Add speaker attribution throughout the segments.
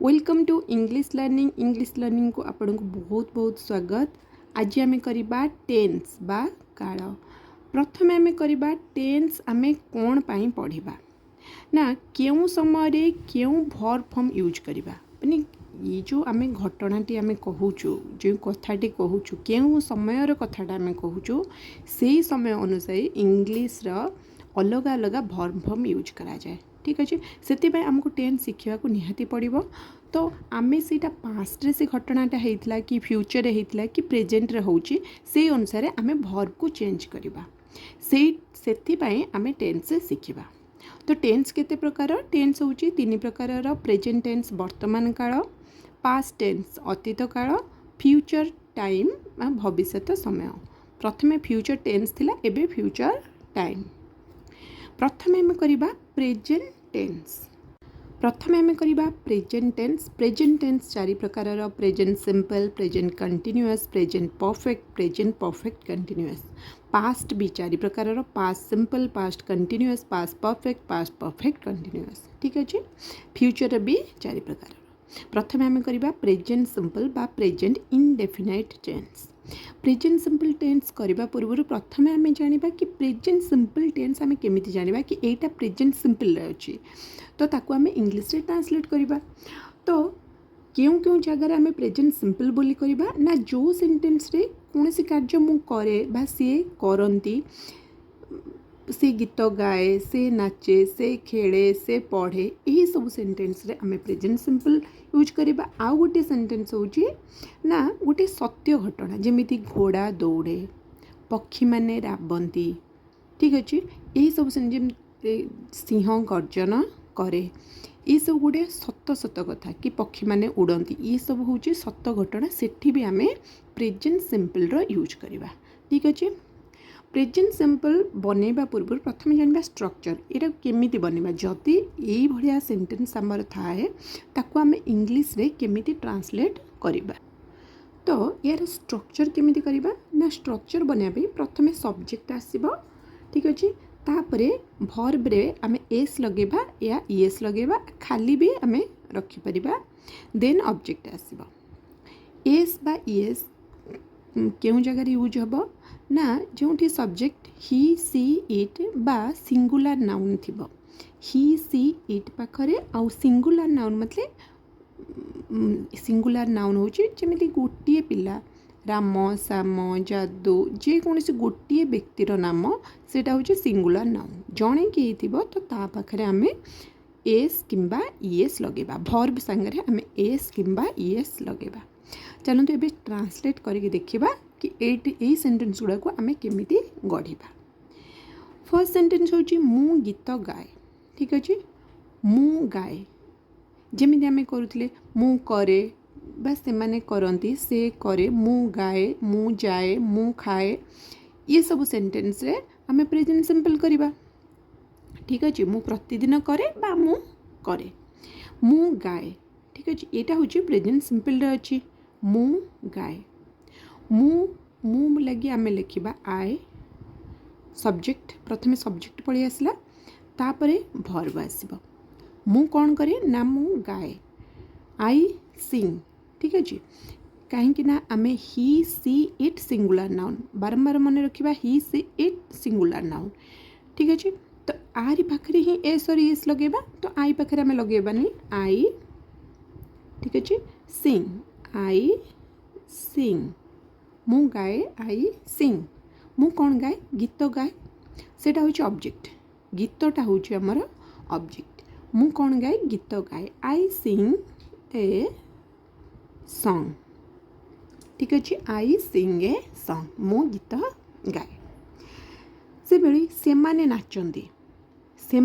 Speaker 1: Welcome to English learning को आपन को बहुत बहुत स्वागत। आज आम करवा टेन्स बा काल। प्रथम आम करवा टेन्स आम कौन पाई पढ़ा ना क्यों समय क्यों वर्ब फॉर्म यूज करवा माने ये जो आम घटनाटी आम कहूँ जो कथाटी कहूँ क्यों समय कथाटा आम कहूँ से समय अनुसार इंग्लिश अलग अलग वर्ब फॉर्म यूज करा जाए। ठीक अच्छे से आमको टेन्स शिखा निहाती पड़ो। तो आमे सीटा पास्ट रे से घटनाटा होता कि फ्यूचर होता कि प्रेजेंट रे होची से अनुसार आमे वर्ब को चेंज करवा से आमे टेन्स शिखा। तो टेन्स केते प्रकार टेन्स होची तीन प्रकार प्रेजेंट टेन्स वर्तमान काल, पास्ट टेन्स अतीत काल, फ्यूचर टाइम भविष्यत समय। प्रथमे फ्यूचर टेन्स थिला एबे फ्यूचर टाइम। प्रथमे आम करवा प्रेजेंट टेन्स। प्रथमे आम करवा प्रेजेंट टेन्स चारि प्रकार present simple, present continuous, present perfect continuous. Past भी चारि प्रकार past simple, past continuous, past perfect continuous. ठीक अच्छे फ्यूचर भी चारि प्रकार। प्रथमे आम करवा प्रेजेंट सिंपल बा present indefinite tense. Present simple tense करने पूर्व प्रथम आम जाना कि प्रेजेंट सिंपल टेन्स आम केमी जाना कि एटा प्रेजेंट सिंपल अच्छी तो ताको आम इंग्लिश रे ट्रांसलेट करवा। तो क्यों क्यों जगार आम प्रेजेंट सिंपल बोली करवा ना जो सेंटेंस रे कौन सी कार्य मु करे बा सी करती से गीत गाए, से नाचे, से खेले, से पढ़े, यही सब सेंटेंस रे आम प्रेजेंट सिंपल यूज करवा। आउ गोटे सेंटेंस होची ना गोटे सत्य घटना जेमिति घोड़ा दौड़े, पक्षी माने राबंती। ठीक अच्छे यही सब सिंह गर्जन करे, ये सब गोटे सत कथा कि पक्षी माने उड़ती, ये सब हूँ सत घटना सेठी भी आम प्रेजेंट सिंपल रो यूज करवा। ठीक अच्छे प्रेजेंट सिंपल बनैबा पूर्व प्रथम जानवा स्ट्रक्चर ये केमिति बनैबा जदि यही भाया सेंटेंस आमर थाए ताकू आम इंग्लिश रे केमिति ट्रांसलेट करवा। तो यार स्ट्रक्चर केमिति करवा ना स्ट्रक्चर बनैबा प्रथमे सब्जेक्ट आसीबो। ठीक अच्छे तापरे वर्ब रे आम एस लगेबा या ईएस लगेबा खाली भी आम रखिपरिबा। देन ऑब्जेक्ट आसीबो। एस बा ईएस केउं जगह यूज हबो ना जोठी सब्जेक्ट ही सी इट बा सिंगुलर नाउन थिबो। ही सी इट पाखरे आउ सिंगुलर नाउन मतलब सिंगुलर नाउन होची जेमिति गोटिए पिला राम, श्याम, जादू जेकोसी गोटे व्यक्तिर नाम सेटा होची सिंगुलर नाउन। जणे कि थिबो तो ता पाखरे आमे एस किंबा ईएस लगेबा। वर्ब संगे आमे एस किंबा ईएस लगेबा। चलते एबे ट्रांसलेट करके देखिबा कि एई सेंटेंस गुड़ा को आमे केमिति गढ़िबा। फर्स्ट सेंटेंस होची मु गीत गाए। ठीक अच्छे मु गाए जेमिति आमे करूथिले मु करे बा से माने करंती, से करे, मु गाए, मु जाए, मु खाए, ये सब सेंटेंस रे आमे प्रेजेंट सिंपल करवा। ठीक अच्छे मु प्रतिदिन करे बा मु करे, मु गाए। ठीक अच्छे यहाँ हूँ प्रेजेंट सिंपल रे अच्छी मु गाए। मु मु लगी आमे लिखा आए सब्जेक्ट प्रथमे सब्जेक्ट पलि आसला तापरे वर्ब आसीबो। मु कौन करे ना मु गाए आई सिंग। ठीक अच्छे कहीं ना आमे ही सी इट सिंगुलर नाउन बारंबार मन रखा ही सी इट सिंगुलर नाउन। ठीक अच्छे तो आरी पाखरे ही एस और एस लगेबा तो आई पाखरे आमे लगेबानी आई। ठीक अच्छे सिंग आई सिंग मु गाए आई सिंग। मु कौन गाए गीत गाए सेटा हूँ ऑब्जेक्ट गीतटा हूँ आमर ऑब्जेक्ट। मु कौन गाए गीत गाए आई सिंग ए सॉन्ग। ठीक अच्छे आई सिंग ए सॉन्ग मु गीत गाए। से बेली से माने नाचंती से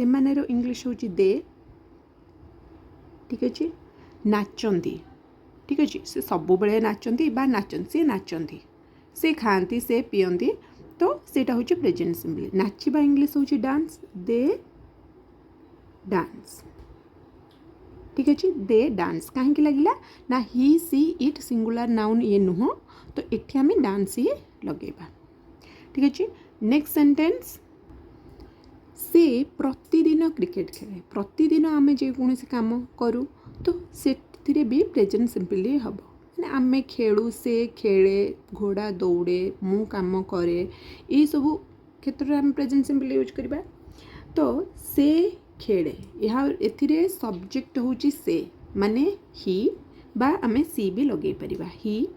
Speaker 1: माने रो इंग्लिश होची दे। ठीक अच्छे नाचंती। ठीक अच्छे से सबु बेले नाचंती बा नाचंती से नाचंती से खाती से पियंती तो सेटा हूँ प्रेजेंट सिंपल। नाचिबा इंग्लिश हूँ डांस दे डांस। ठीक अच्छे दे डांस कहीं लगिला ना ही सी इट सिंगुलर नाउन ये नुह तो एठी आमे डांस ही लगेबा। ठीक अच्छे नेक्स्ट सेंटेंस से प्रतिदिन क्रिकेट खेले। प्रतिदिन आमे जेकोसी काम करूँ तो से भी प्रेजेंट सिंपली हम मैंने आमे खेलु से खेले घोड़ा दौड़े मु काम करे ये सब क्षेत्र में आम प्रेजेंट सिंपली यूज करवा। तो से खेले यहाँ एथिरे सब्जेक्ट होची से माने ही बा आमे सी भी लगे परिबा। ही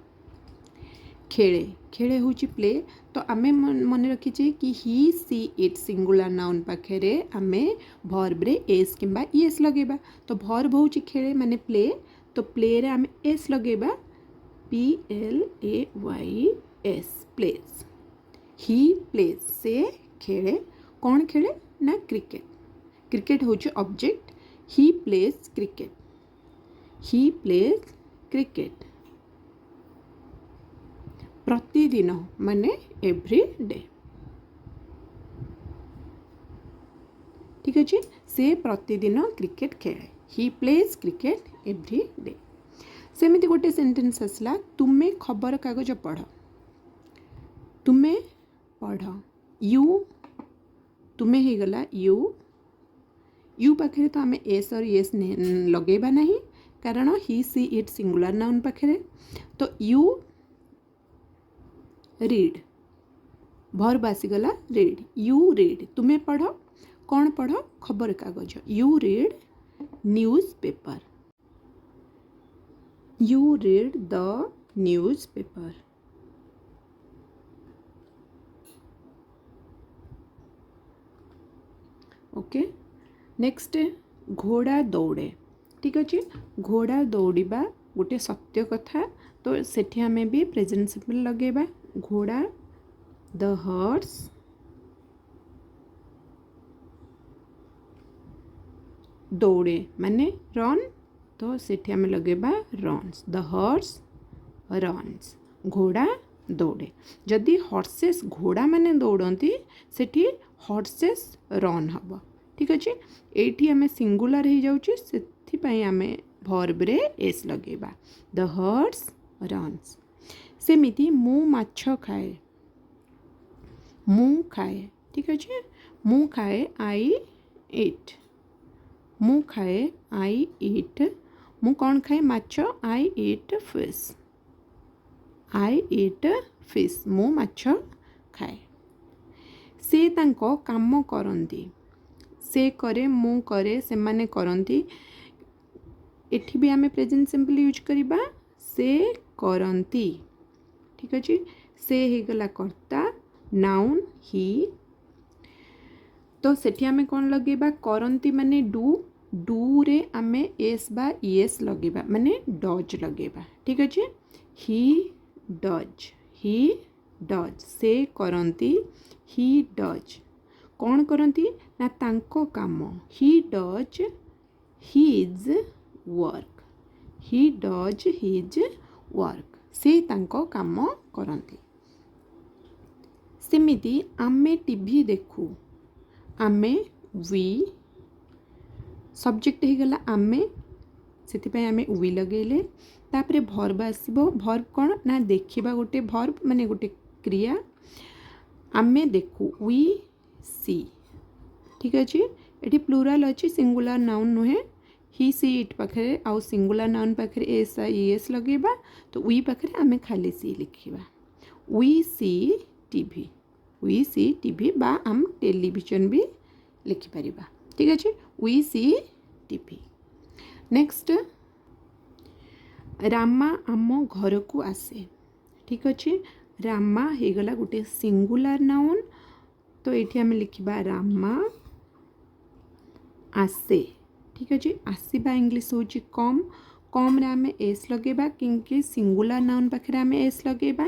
Speaker 1: खेले खेले होची प्ले तो आमे मन रखीचे कि ही सी इट सिंगुलर नाउन पाखे आमे भर्ब रे एस किंबा ईएस लगेबा। तो भर्ब होची खेले माने प्ले तो प्ले रे आमे एस लगेबा PLAYS प्लेस। ही प्लेस से खेले कौन खेले ना क्रिकेट। क्रिकेट होची ऑब्जेक्ट ही प्लेस क्रिकेट। ही प्लेस क्रिकेट प्रतिदिन माने एवरी डे। ठीक अच्छे से प्रतिदिन क्रिकेट खेले he plays cricket every day. सेमिति गोटे सेंटेंस आसला तुमे खबर कागज पढ़। तुमे पढ़ यू तुमे हो गला यू यू पाखे तो आम एस और एस लगेबा नहीं कारण he she it singular noun पाखे। तो यू रीड भर्ब आसीगला रीड। यू रीड तुम्हें पढ़ कौन पढ़ खबर कागज। You read newspaper. You read the newspaper. Okay next घोड़ा दौड़े। ठीक अच्छे घोड़ा दौड़ा गोटे सत्य कथा तो सेठी आमे भी प्रेजेंट सिंपल लगेबा। घोड़ा द हॉर्स दौड़े माने रन तो सेठी आमे लगेबा रन्स। द हॉर्स रन्स घोड़ा दौड़े। जदि हॉर्सेस घोड़ा माने दौड़ती सेठी हॉर्सेस रन हम। ठीक अच्छे एठी आमे सिंगुलर हो जाउची सेथिपाई आमे भर्ब रे एस लगेबा। The horse runs. सेमिति मु माछ खाए मु खाए। ठीक अच्छे मु खाए आई इट। मु खाए आई इट मु कौन खाए माछ I eat fish. I eat fish मु माछ खाए। से तांको काम करती से करे मु करे से माने करती एठी भी आमे प्रेजेंट सिंपल यूज करिबा से करती। ठीक अच्छे से हो गला कर्ता नाउन ही तो सेठी आमे कौन लगेबा करती माने डू डू रे आमे एस बा ईएस लगेबा माने डज लगेबा। ठीक अच्छे ही डज से करती ही डज कौन करती ना तांको काम he does his work. He does his work से तांको काम करती। सेमिति आमे टीवी देखू आमे वी सब्जेक्ट हो गला आमे से आमे वी लगेले तापरे भर्ब आसीबो। भर्ब कौन ना देखिबा गोटे भर्ब माने गोटे क्रिया। आमे देखू वी सी। ठीक अच्छे ये प्लूराल अच्छी सिंगुलर नाउन नुहे। ही सी इट पाखे आउ सिंगुलर नाउन पाखे एस आई एस लगेबा तो वी पाखे आमे खाली सी लिखिबा। We see TV. We see TV बा आम टेलीविजन भी लिखिपारिबा। ठीक अच्छे we see TV. Next Rama आम घर को आसे। ठीक अच्छे रामा हो गला गोटे सिंगुलर नाउन तो ये आम लिखा रामा आसे। ठीक अच्छे आसवा इंग्लीश हूँ कम कम रे आमे एस लगेबा क्योंकि सिंगुलर नाउन पाखे आमे एस लगेबा।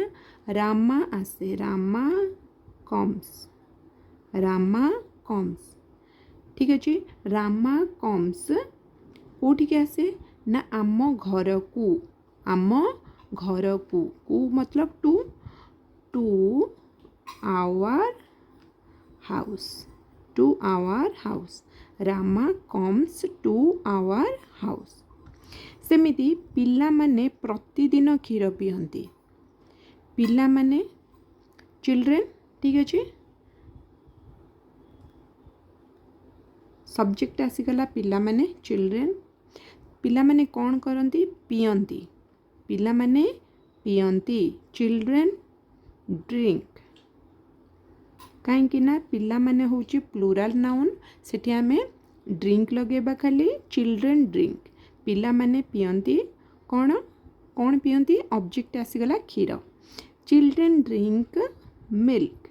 Speaker 1: रामा आसे रामा कम्स। रामा कम्स। ठीक अच्छे रामा कम्स कौटिक आसे ना आम घर को। आम घर को मतलब to to our house. To our house Rama comes to our house. सेमिति पिला माने प्रतिदिन क्षीर पियंती। पिला माने चिल्ड्रेन। ठीक अच्छे सब्जेक्ट आसीगला पिला माने चिल्ड्रेन ପିଲାମାନେ କ'ଣ କରନ୍ତି? ପିଅନ୍ତି। ପିଲାମାନେ ପିଅନ୍ତି। Children drink. କାହିଁକି ନା ପିଲାମାନେ ହେଉଛି ପ୍ଲୁରାଲ୍ ନାଉନ୍, ସେଠି ଆମେ ଡ୍ରିଙ୍କ ଲଗେଇବା ଖାଲି। Children drink. ପିଲାମାନେ ପିଅନ୍ତି କ'ଣ? କ'ଣ ପିଅନ୍ତି? ଅବଜେକ୍ଟ ଆସିଗଲା କ୍ଷୀର। Children drink milk.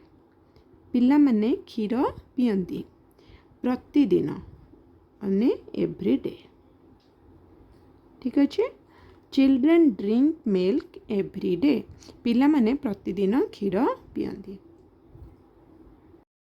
Speaker 1: ପିଲାମାନେ କ୍ଷୀର ପିଅନ୍ତି। ପ୍ରତିଦିନ ମାନେ ଏଭ୍ରି ଡେ। ଠିକ୍ ଅଛି। Children drink milk every day. ପିଲାମାନେ ପ୍ରତିଦିନ କ୍ଷୀର ପିଅନ୍ତି।